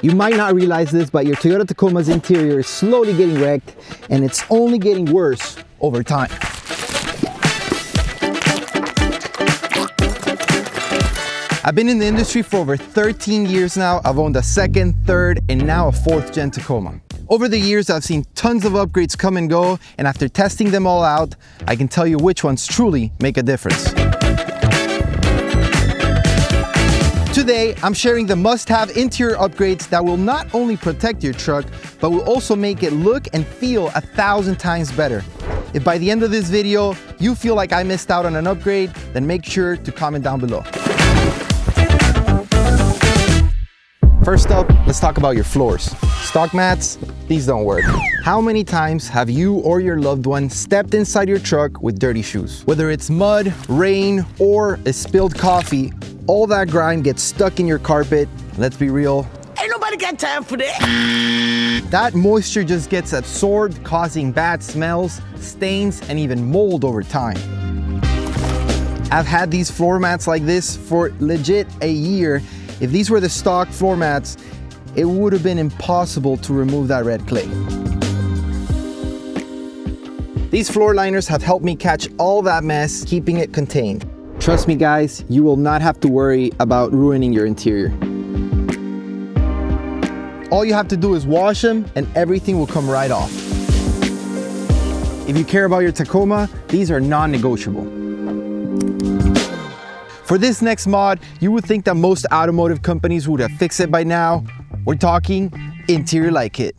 You might not realize this, but your Toyota Tacoma's interior is slowly getting wrecked, and it's only getting worse over time. I've been in the industry for over 13 years now. I've owned a second, third, and now a fourth gen Tacoma. Over the years, I've seen tons of upgrades come and go, and after testing them all out, I can tell you which ones truly make a difference. Today, I'm sharing the must-have interior upgrades that will not only protect your truck, but will also make it look and feel 1,000 times better. If by the end of this video, you feel like I missed out on an upgrade, then make sure to comment down below. First up, let's talk about your floors. Stock mats, these don't work. How many times have you or your loved one stepped inside your truck with dirty shoes? Whether it's mud, rain, or a spilled coffee, all that grime gets stuck in your carpet. Let's be real, ain't nobody got time for that. That moisture just gets absorbed, causing bad smells, stains, and even mold over time. I've had these floor mats like this for legit a year. If these were the stock floor mats, it would have been impossible to remove that red clay. These floor liners have helped me catch all that mess, keeping it contained. Trust me guys, you will not have to worry about ruining your interior. All you have to do is wash them and everything will come right off. If you care about your Tacoma, these are non-negotiable. For this next mod, you would think that most automotive companies would have fixed it by now. We're talking interior light kit.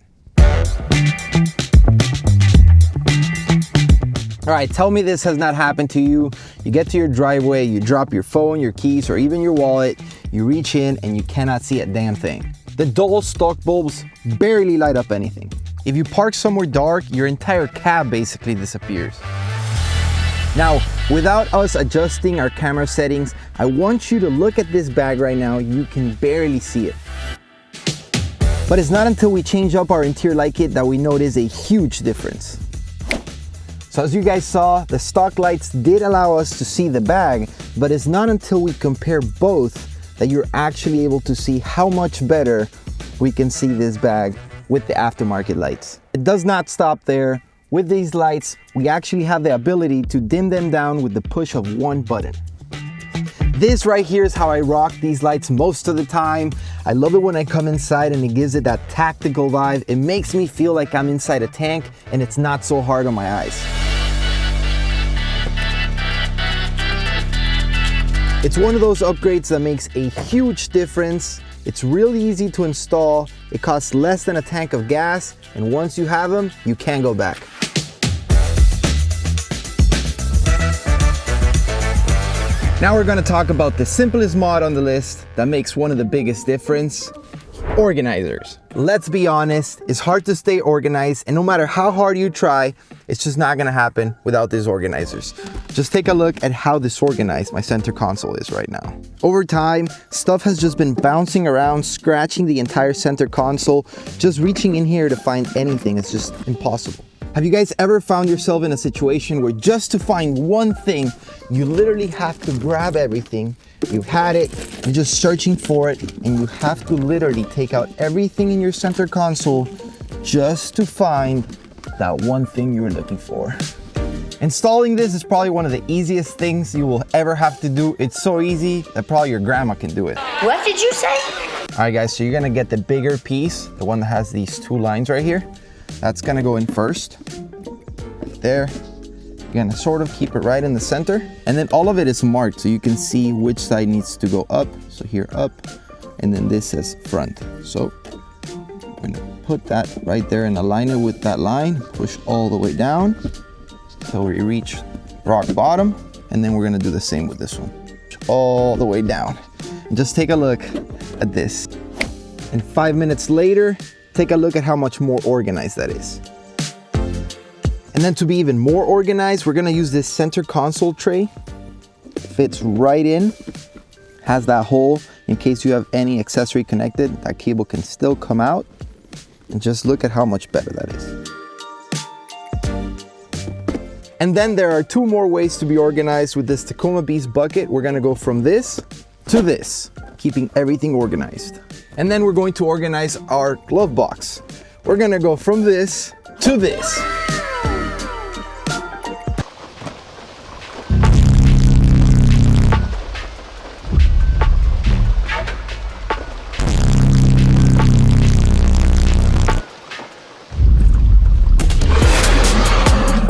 All right, tell me this has not happened to you. You get to your driveway, you drop your phone, your keys, or even your wallet, you reach in and you cannot see a damn thing. The dull stock bulbs barely light up anything. If you park somewhere dark, your entire cab basically disappears. Now, without us adjusting our camera settings, I want you to look at this bag right now. You can barely see it. But it's not until we change up our interior light kit that we notice a huge difference. So as you guys saw, the stock lights did allow us to see the bag, but it's not until we compare both that you're actually able to see how much better we can see this bag with the aftermarket lights. It does not stop there. With these lights, we actually have the ability to dim them down with the push of one button. This right here is how I rock these lights most of the time. I love it when I come inside and it gives it that tactical vibe. It makes me feel like I'm inside a tank and it's not so hard on my eyes. It's one of those upgrades that makes a huge difference. It's really easy to install. It costs less than a tank of gas, and once you have them, you can't go back. Now we're gonna talk about the simplest mod on the list that makes one of the biggest difference: organizers. Let's be honest, it's hard to stay organized, and no matter how hard you try, it's just not gonna happen without these organizers. Just take a look at how disorganized my center console is right now. Over time, stuff has just been bouncing around, scratching the entire center console. Just reaching in here to find anything is just impossible. Have you guys ever found yourself in a situation where just to find one thing, you literally have to grab everything? You've had it, you're just searching for it, and you have to literally take out everything in your center console just to find that one thing you were looking for. Installing this is probably one of the easiest things you will ever have to do. It's so easy that probably your grandma can do it. What did you say? All right guys, so you're gonna get the bigger piece, the one that has these two lines right here. That's gonna go in first, right there. You're gonna sort of keep it right in the center. And then all of it is marked so you can see which side needs to go up. So here up, and then this says front. So I'm gonna put that right there and align it with that line, push all the way down until we reach rock bottom. And then we're gonna do the same with this one. Push all the way down. And just take a look at this. And 5 minutes later, take a look at how much more organized that is. And then to be even more organized, we're gonna use this center console tray. Fits right in, has that hole in case you have any accessory connected. That cable can still come out. And just look at how much better that is. And then there are two more ways to be organized with this Tacoma Beast bucket. We're gonna go from this to this, keeping everything organized. And then we're going to organize our glove box. We're gonna go from this to this.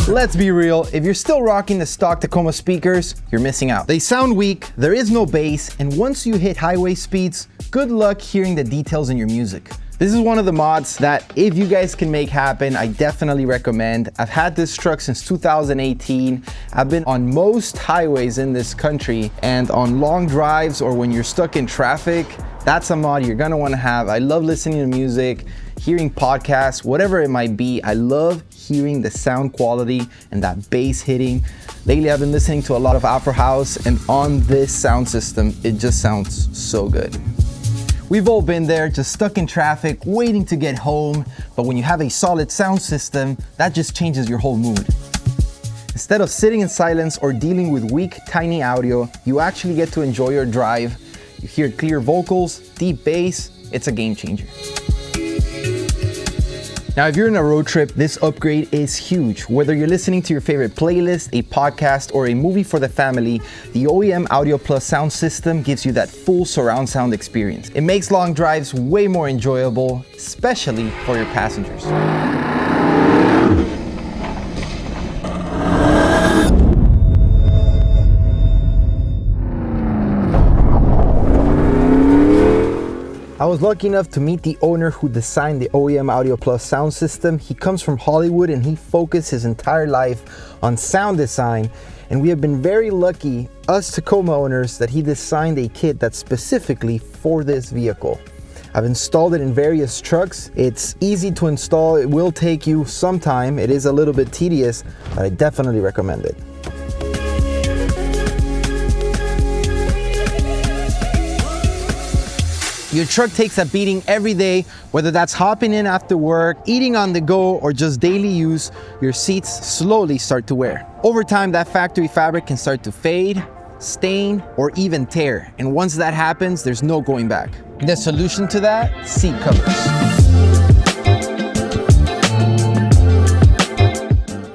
Let's be real, if you're still rocking the stock Tacoma speakers, you're missing out. They sound weak, there is no bass, and once you hit highway speeds, good luck hearing the details in your music. This is one of the mods that if you guys can make happen, I definitely recommend. I've had this truck since 2018. I've been on most highways in this country, and on long drives or when you're stuck in traffic, that's a mod you're gonna wanna have. I love listening to music, hearing podcasts, whatever it might be. I love hearing the sound quality and that bass hitting. Lately, I've been listening to a lot of Afro House, and on this sound system, it just sounds so good. We've all been there, just stuck in traffic, waiting to get home, but when you have a solid sound system, that just changes your whole mood. Instead of sitting in silence or dealing with weak, tiny audio, you actually get to enjoy your drive. You hear clear vocals, deep bass, it's a game changer. Now, if you're in a road trip, this upgrade is huge. Whether you're listening to your favorite playlist, a podcast, or a movie for the family, the OEM Audio Plus sound system gives you that full surround sound experience. It makes long drives way more enjoyable, especially for your passengers. I was lucky enough to meet the owner who designed the OEM Audio Plus sound system. He comes from Hollywood and he focused his entire life on sound design. And we have been very lucky, us Tacoma owners, that he designed a kit that's specifically for this vehicle. I've installed it in various trucks. It's easy to install. It will take you some time. It is a little bit tedious, but I definitely recommend it. Your truck takes a beating every day, whether that's hopping in after work, eating on the go, or just daily use. Your seats slowly start to wear. Over time, that factory fabric can start to fade, stain, or even tear. And once that happens, there's no going back. The solution to that? Seat covers.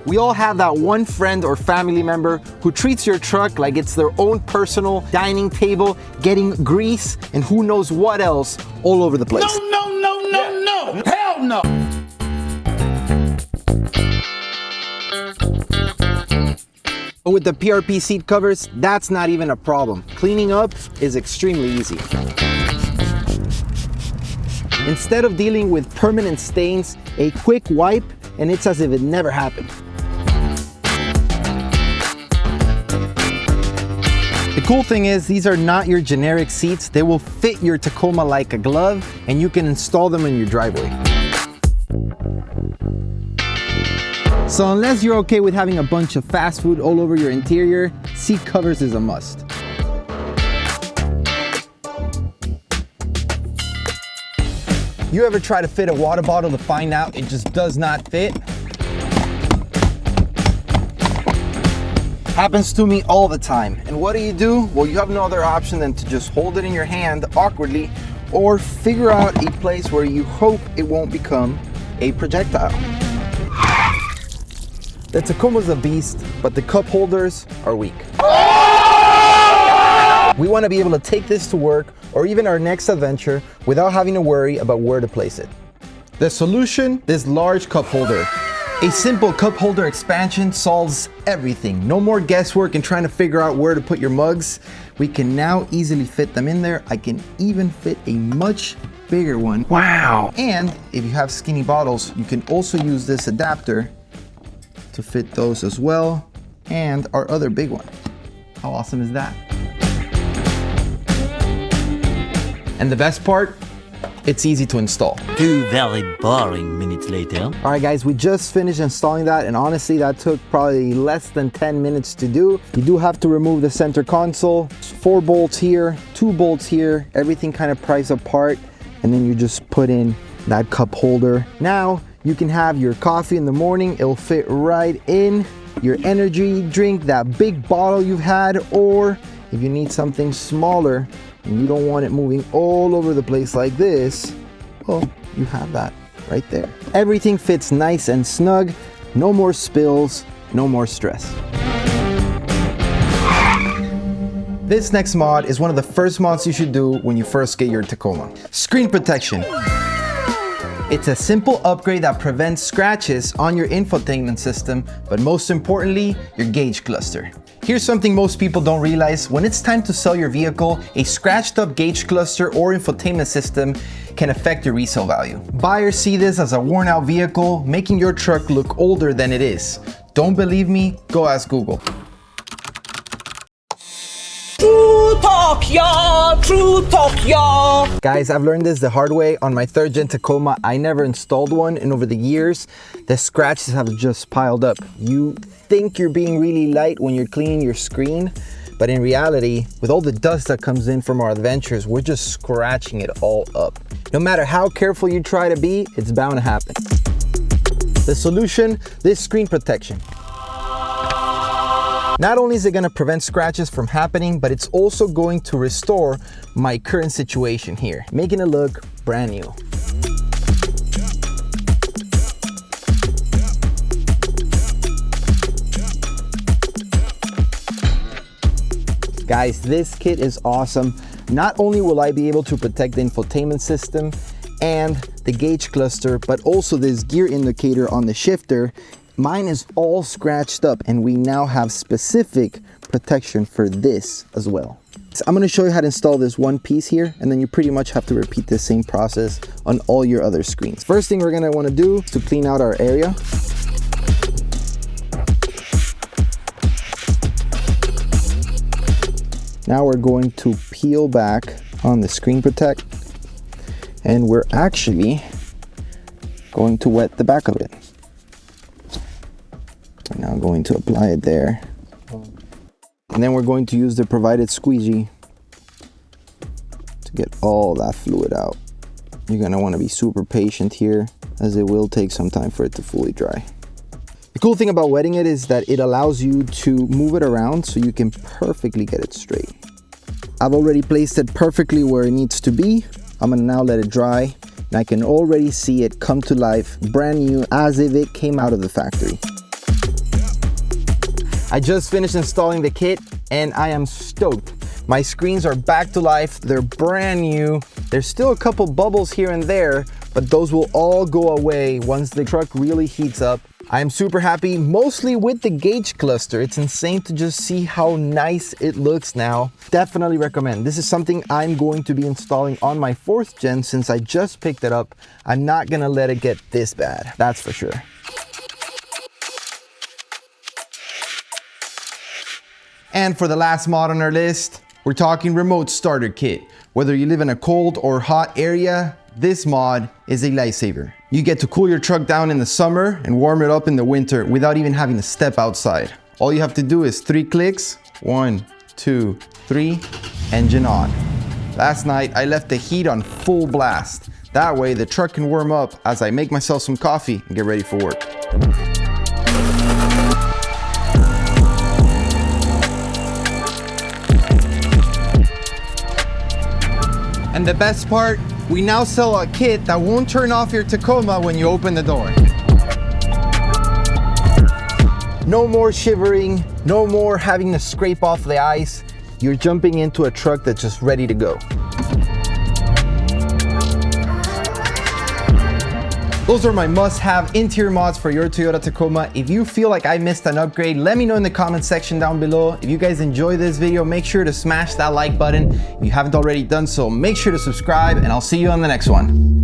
We all have that one friend or family member who treats your truck like it's their own personal dining table, getting grease and who knows what else all over the place. No. Hell no. But with the PRP seat covers, that's not even a problem. Cleaning up is extremely easy. Instead of dealing with permanent stains, a quick wipe and it's as if it never happened. The cool thing is, these are not your generic seats. They will fit your Tacoma like a glove, and you can install them in your driveway. So unless you're okay with having a bunch of fast food all over your interior, seat covers is a must. You ever try to fit a water bottle to find out it just does not fit? Happens to me all the time. And what do? Well, you have no other option than to just hold it in your hand awkwardly or figure out a place where you hope it won't become a projectile. The Tacoma's a beast, but the cup holders are weak. We want to be able to take this to work or even our next adventure without having to worry about where to place it. The solution? This large cup holder. A simple cup holder expansion solves everything. No more guesswork in trying to figure out where to put your mugs. We can now easily fit them in there. I can even fit a much bigger one. Wow! And if you have skinny bottles, you can also use this adapter to fit those as well, and our other big one. How awesome is that? And the best part? It's easy to install. 2 very boring minutes later. All right, guys, we just finished installing that, and honestly, that took probably less than 10 minutes to do. You do have to remove the center console. 4 bolts here, 2 bolts here, everything kind of pries apart, and then you just put in that cup holder. Now, you can have your coffee in the morning. It'll fit right in. Your energy drink, that big bottle you've had, or if you need something smaller, and you don't want it moving all over the place like this, well, you have that right there. Everything fits nice and snug, no more spills, no more stress. This next mod is one of the first mods you should do when you first get your Tacoma. Screen protection. It's a simple upgrade that prevents scratches on your infotainment system, but most importantly, your gauge cluster. Here's something most people don't realize. When it's time to sell your vehicle, a scratched up gauge cluster or infotainment system can affect your resale value. Buyers see this as a worn out vehicle, making your truck look older than it is. Don't believe me? Go ask Google. True talk, y'all. True talk, y'all. Guys, I've learned this the hard way. On my 3rd gen Tacoma, I never installed one, and over the years, the scratches have just piled up. You think you're being really light when you're cleaning your screen, but in reality, with all the dust that comes in from our adventures, we're just scratching it all up. No matter how careful you try to be, it's bound to happen. The solution, this screen protection. Not only is it going to prevent scratches from happening, but it's also going to restore my current situation here, making it look brand new. Guys, this kit is awesome. Not only will I be able to protect the infotainment system and the gauge cluster, but also this gear indicator on the shifter. Mine is all scratched up, and we now have specific protection for this as well. So I'm gonna show you how to install this one piece here, and then you pretty much have to repeat the same process on all your other screens. First thing we're gonna wanna do is to clean out our area. Now we're going to peel back on the screen protect, and we're actually going to wet the back of it. I'm now going to apply it there. And then we're going to use the provided squeegee to get all that fluid out. You're gonna wanna be super patient here, as it will take some time for it to fully dry. The cool thing about wetting it is that it allows you to move it around so you can perfectly get it straight. I've already placed it perfectly where it needs to be. I'm gonna now let it dry, and I can already see it come to life, brand new, as if it came out of the factory. I just finished installing the kit, and I am stoked. My screens are back to life, they're brand new. There's still a couple bubbles here and there, but those will all go away once the truck really heats up. I am super happy, mostly with the gauge cluster. It's insane to just see how nice it looks now. Definitely recommend. This is something I'm going to be installing on my 4th gen since I just picked it up. I'm not gonna let it get this bad, that's for sure. And for the last mod on our list, we're talking remote starter kit. Whether you live in a cold or hot area, this mod is a lifesaver. You get to cool your truck down in the summer and warm it up in the winter without even having to step outside. All you have to do is 3 clicks, 1, 2, 3, engine on. Last night, I left the heat on full blast. That way, the truck can warm up as I make myself some coffee and get ready for work. And the best part, we now sell a kit that won't turn off your Tacoma when you open the door. No more shivering, no more having to scrape off the ice. You're jumping into a truck that's just ready to go. Those are my must-have interior mods for your Toyota Tacoma. If you feel like I missed an upgrade, let me know in the comment section down below. If you guys enjoyed this video, make sure to smash that like button. If you haven't already done so, make sure to subscribe, and I'll see you on the next one.